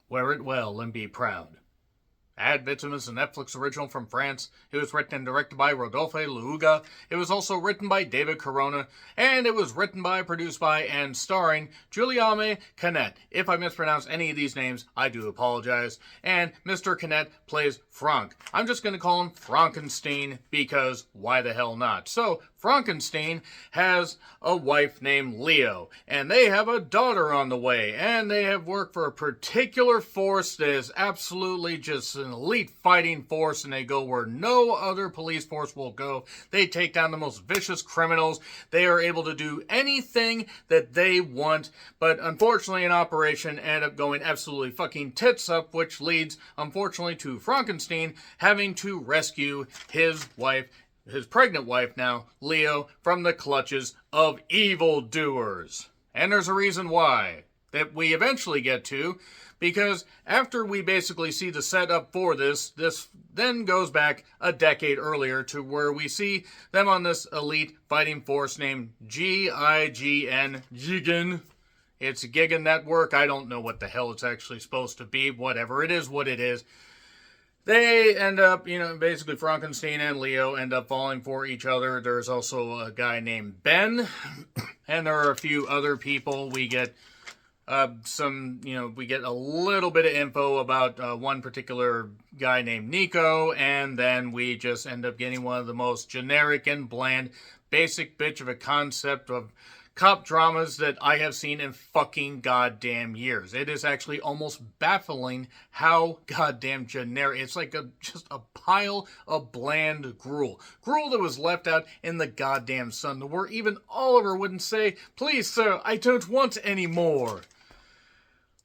Wear it well and be proud. Ad Vitam is a Netflix original from France. It was written and directed by Rodolphe Luuga. It was also written by David Corona. And it was written by, produced by, and starring Guillaume Canet. If I mispronounce any of these names, I do apologize. And Mr. Canet plays Franck. I'm just going to call him Frankenstein because why the hell not? So, Frankenstein has a wife named Leo, and they have a daughter on the way, and they have worked for a particular force that is absolutely just an elite fighting force, and they go where no other police force will go. They take down the most vicious criminals. They are able to do anything that they want, but unfortunately an operation ended up going absolutely fucking tits up, which leads, unfortunately, to Frankenstein having to rescue his wife, his pregnant wife now, Leo, from the clutches of evildoers. And there's a reason why that we eventually get to, because after we basically see the setup for this then goes back a decade earlier to where we see them on this elite fighting force named GIGN. Gigan. It's a Giga Network. I don't know what the hell it's actually supposed to be. Whatever. It is what it is. They end up, basically Frankenstein and Leo end up falling for each other. There's also a guy named Ben, and there are a few other people. We get we get a little bit of info about one particular guy named Nico, and then we just end up getting one of the most generic and bland, basic bitch of a concept of cop dramas that I have seen in fucking goddamn years. It is actually almost baffling how goddamn generic. It's like just a pile of bland gruel. Gruel that was left out in the goddamn sun, where even Oliver wouldn't say, "Please, sir, I don't want any more."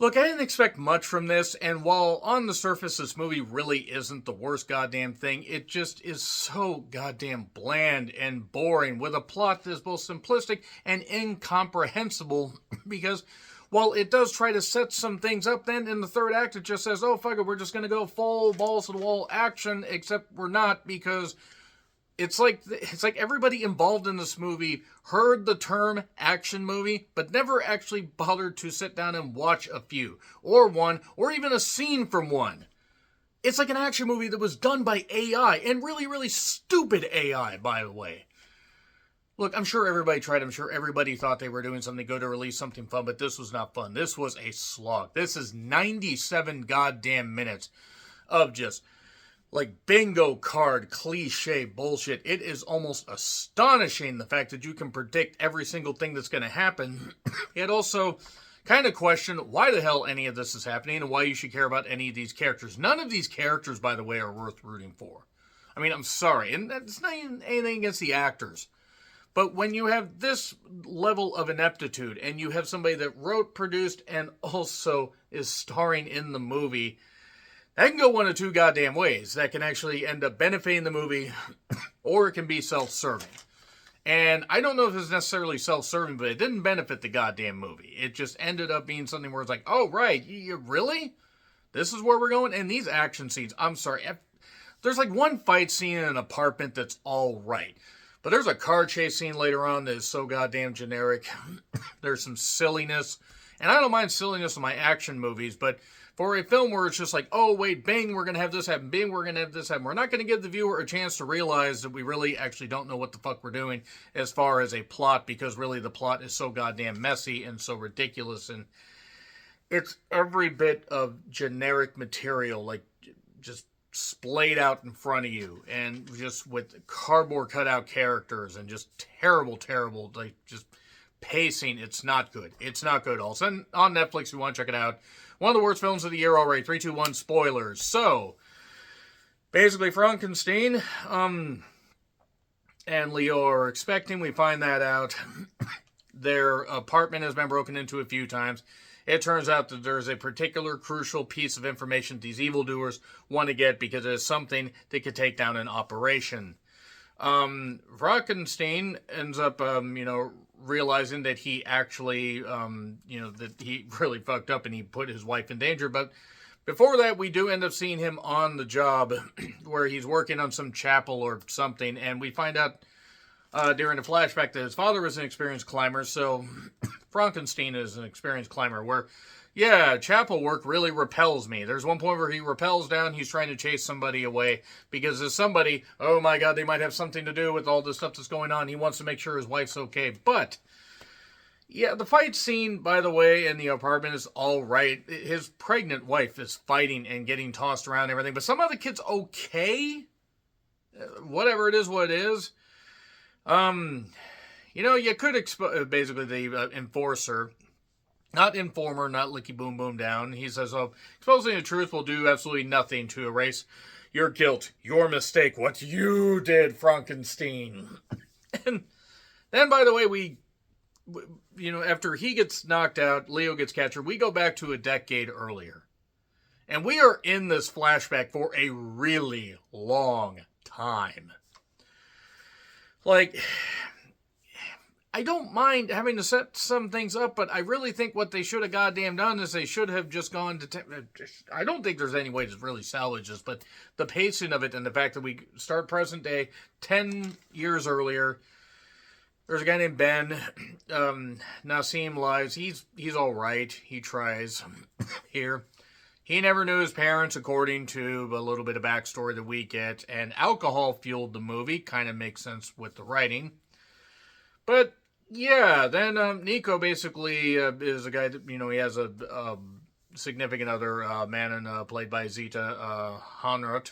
Look, I didn't expect much from this, and while on the surface this movie really isn't the worst goddamn thing, it just is so goddamn bland and boring with a plot that is both simplistic and incomprehensible because while it does try to set some things up, then in the third act it just says, oh fuck it, we're just going to go full balls to the wall action, except we're not, because it's like everybody involved in this movie heard the term action movie, but never actually bothered to sit down and watch a few, or one, or even a scene from one. It's like an action movie that was done by AI, and really, really stupid AI, by the way. Look, I'm sure everybody tried. I'm sure everybody thought they were doing something good to release something fun, but this was not fun. This was a slog. This is 97 goddamn minutes of just like bingo card cliche bullshit. It is almost astonishing the fact that you can predict every single thing that's going to happen. It also kind of question why the hell any of this is happening and why you should care about any of these characters. None of these characters, by the way, are worth rooting for. I mean, I'm sorry, and that's not even anything against the actors. But when you have this level of ineptitude and you have somebody that wrote, produced, and also is starring in the movie, that can go one of two goddamn ways. That can actually end up benefiting the movie, or it can be self-serving. And I don't know if it's necessarily self-serving, but it didn't benefit the goddamn movie. It just ended up being something where it's like, oh, right, you really? This is where we're going? And these action scenes, I'm sorry. There's like one fight scene in an apartment that's all right. But there's a car chase scene later on that is so goddamn generic. There's some silliness. And I don't mind silliness in my action movies, but for a film where it's just like, oh, wait, bang, we're going to have this happen, bang, we're going to have this happen. We're not going to give the viewer a chance to realize that we really actually don't know what the fuck we're doing as far as a plot, because really the plot is so goddamn messy and so ridiculous. And it's every bit of generic material, like just splayed out in front of you, and just with cardboard cutout characters and just terrible, like just pacing. It's not good. It's not good at all. So on Netflix, if you want to check it out. One of the worst films of the year already. 3, 2, 1, spoilers. So, basically, Frankenstein and Leo are expecting. We find that out. Their apartment has been broken into a few times. It turns out that there's a particular crucial piece of information these evildoers want to get because it is something that could take down an operation. Frankenstein ends up, realizing that he actually, that he really fucked up and he put his wife in danger. But before that, we do end up seeing him on the job where he's working on some chapel or something. And we find out during the flashback that his father was an experienced climber. So Frankenstein is an experienced climber where, Yeah, chapel work really repels me. There's one point where he repels down, he's trying to chase somebody away because there's somebody, oh my god, they might have something to do with all this stuff that's going on. He wants to make sure his wife's okay. But, yeah, the fight scene, by the way, in the apartment is all right. His pregnant wife is fighting and getting tossed around and everything, but some other kid's okay. Whatever it is, what it is. You could basically the enforcer. Not informer, not licky boom boom down. He says, oh, exposing the truth will do absolutely nothing to erase your guilt, your mistake, what you did, Frankenstein. And then, by the way, after he gets knocked out, Leo gets captured, we go back to a decade earlier. And we are in this flashback for a really long time. Like, I don't mind having to set some things up, but I really think what they should have goddamn done is they should have just gone to... I don't think there's any way to really salvage this, but the pacing of it and the fact that we start present day 10 years earlier. There's a guy named Ben. Nassim lies. He's all right. He tries here. He never knew his parents, according to a little bit of backstory that we get. And alcohol fueled the movie. Kind of makes sense with the writing. But, yeah, then Nico basically is a guy that, he has a significant other, man played by Zita Honrut,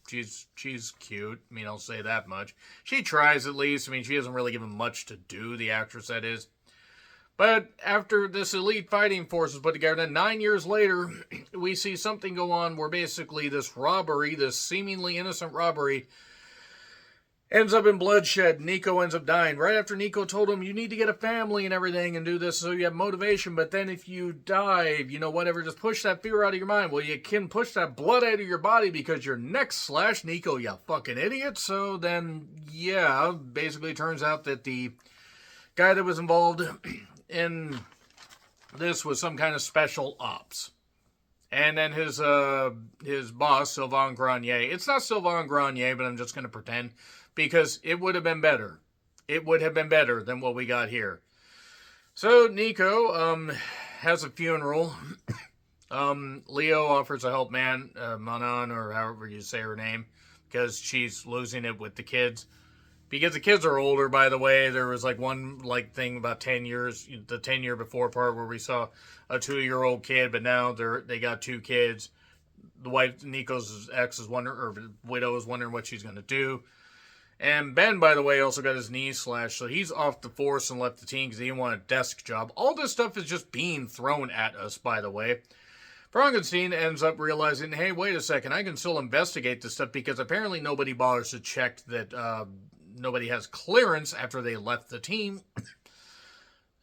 she's cute. I'll say that much. She tries at least. She doesn't really give him much to do, the actress that is. But after this elite fighting force is put together, then 9 years later, we see something go on where basically this robbery, this seemingly innocent robbery, ends up in bloodshed. Nico ends up dying. Right after Nico told him, you need to get a family and everything and do this so you have motivation. But then if you die, whatever, just push that fear out of your mind. Well, you can push that blood out of your body because your neck's slashed, Nico, you fucking idiot. So then, yeah, basically it turns out that the guy that was involved in this was some kind of special ops. And then his boss, Sylvain Grenier. It's not Sylvain Grenier, but I'm just going to pretend. Because it would have been better. It would have been better than what we got here. So, Nico has a funeral. Leo offers to help Manon, or however you say her name, because she's losing it with the kids. Because the kids are older, by the way. There was one thing about 10 years, the 10-year before part where we saw a 2-year-old kid, but now they got 2 kids. The wife, Nico's ex, is wondering, or widow is wondering what she's going to do. And Ben, by the way, also got his knee slashed, so he's off the force and left the team because he didn't want a desk job. All this stuff is just being thrown at us, by the way. Frankenstein ends up realizing, hey, wait a second, I can still investigate this stuff because apparently nobody bothers to check that nobody has clearance after they left the team.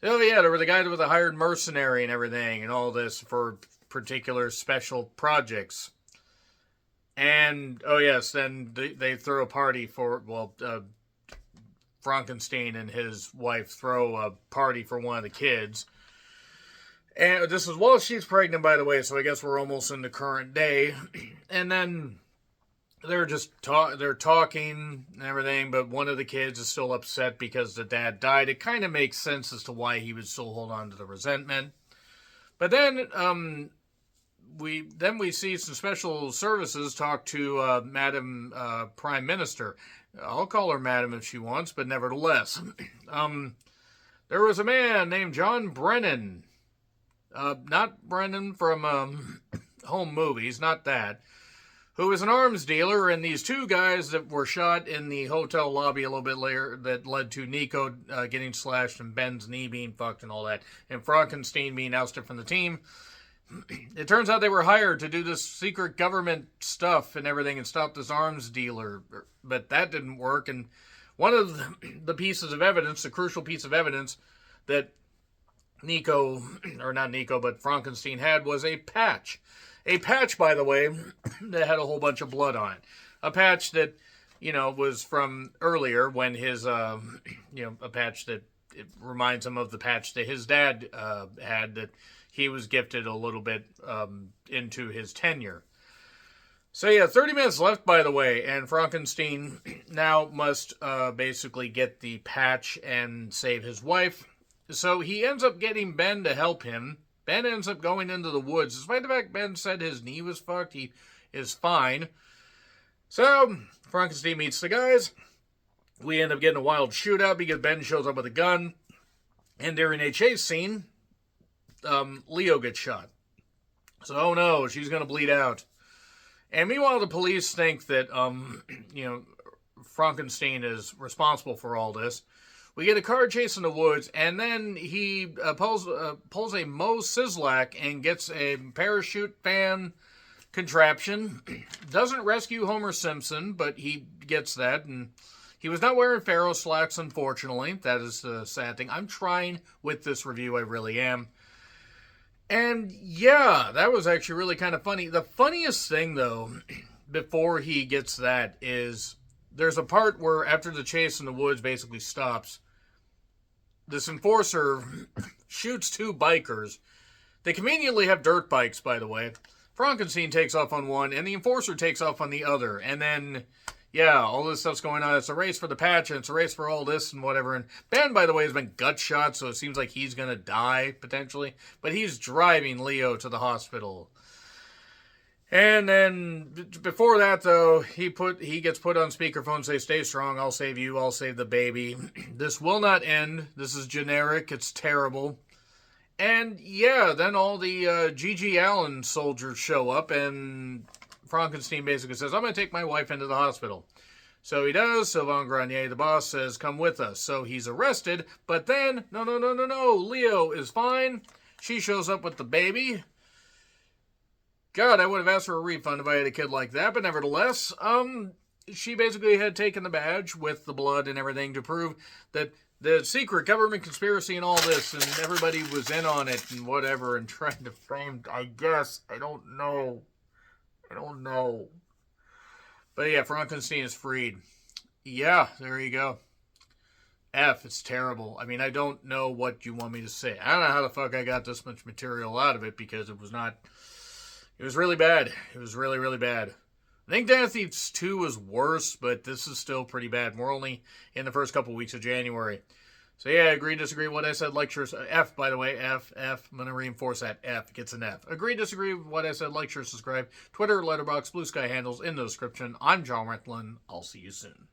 Oh, yeah, there was a guy with a hired mercenary and everything and all this for particular special projects. And, oh yes, then they throw a party for, Frankenstein and his wife throw a party for one of the kids. And this is while she's pregnant, by the way, so I guess we're almost in the current day. And then they're just they're talking and everything, but one of the kids is still upset because the dad died. It kind of makes sense as to why he would still hold on to the resentment. But then, we see some special services talk to Madam Prime Minister. I'll call her Madam if she wants, but nevertheless. There was a man named John Brennan. Not Brennan from Home Movies, not that. Who was an arms dealer, and these 2 guys that were shot in the hotel lobby a little bit later that led to Nico getting slashed and Ben's knee being fucked and all that, and Frankenstein being ousted from the team. It turns out they were hired to do this secret government stuff and everything and stop this arms dealer, but that didn't work. And one of the pieces of evidence, the crucial piece of evidence that Nico, or not Nico, but Frankenstein had was a patch. A patch, by the way, that had a whole bunch of blood on it. A patch that, was from earlier when his, a patch that it reminds him of the patch that his dad had that he was gifted a little bit into his tenure. So yeah, 30 minutes left, by the way, and Frankenstein now must basically get the patch and save his wife. So he ends up getting Ben to help him Ben ends up going into the woods. Despite the fact Ben said his knee was fucked, he is fine. So, Frankenstein meets the guys. We end up getting a wild shootout because Ben shows up with a gun. And during a chase scene, Leo gets shot. So, oh no, she's going to bleed out. And meanwhile, the police think that, Frankenstein is responsible for all this. We get a car chase in the woods, and then he pulls a Mo Sislak and gets a parachute fan contraption. Doesn't rescue Homer Simpson, but he gets that, and he was not wearing Pharaoh slacks, unfortunately. That is the sad thing. I'm trying with this review, I really am. And yeah, that was actually really kind of funny. The funniest thing, though, before he gets that, is there's a part where after the chase in the woods basically stops, this enforcer shoots two bikers. They conveniently have dirt bikes, by the way. Frankenstein takes off on one, and the enforcer takes off on the other. And then, yeah, all this stuff's going on. It's a race for the patch, and it's a race for all this and whatever. And Ben, by the way, has been gut shot, so it seems like he's going to die, potentially. But he's driving Leo to the hospital. And then, before that, though, he gets put on speakerphone, say, stay strong, I'll save you, I'll save the baby. This will not end. This is generic. It's terrible. And, yeah, then all the G.G. Allen soldiers show up, and Frankenstein basically says, I'm going to take my wife into the hospital. So he does. Sylvain Grenier, the boss, says, come with us. So he's arrested, but then, no, Leo is fine. She shows up with the baby. God, I would have asked for a refund if I had a kid like that, but nevertheless, she basically had taken the badge with the blood and everything to prove that the secret government conspiracy and all this, and everybody was in on it and whatever, and trying to frame, I guess, I don't know. But yeah, Frankenstein is freed. Yeah, there you go. F, it's terrible. I mean, I don't know what you want me to say. I don't know how the fuck I got this much material out of it, because it was not... It was really bad. It was really, really bad. I think Dance Thieves 2 was worse, but this is still pretty bad. We're only in the first couple weeks of January. So yeah, agree, disagree, what I said, like, sure, F, by the way, F. I'm going to reinforce that. F gets an F. Agree, disagree with what I said, like, sure, subscribe. Twitter, Letterboxd, Blue Sky handles in the description. I'm John Rentlin. I'll see you soon.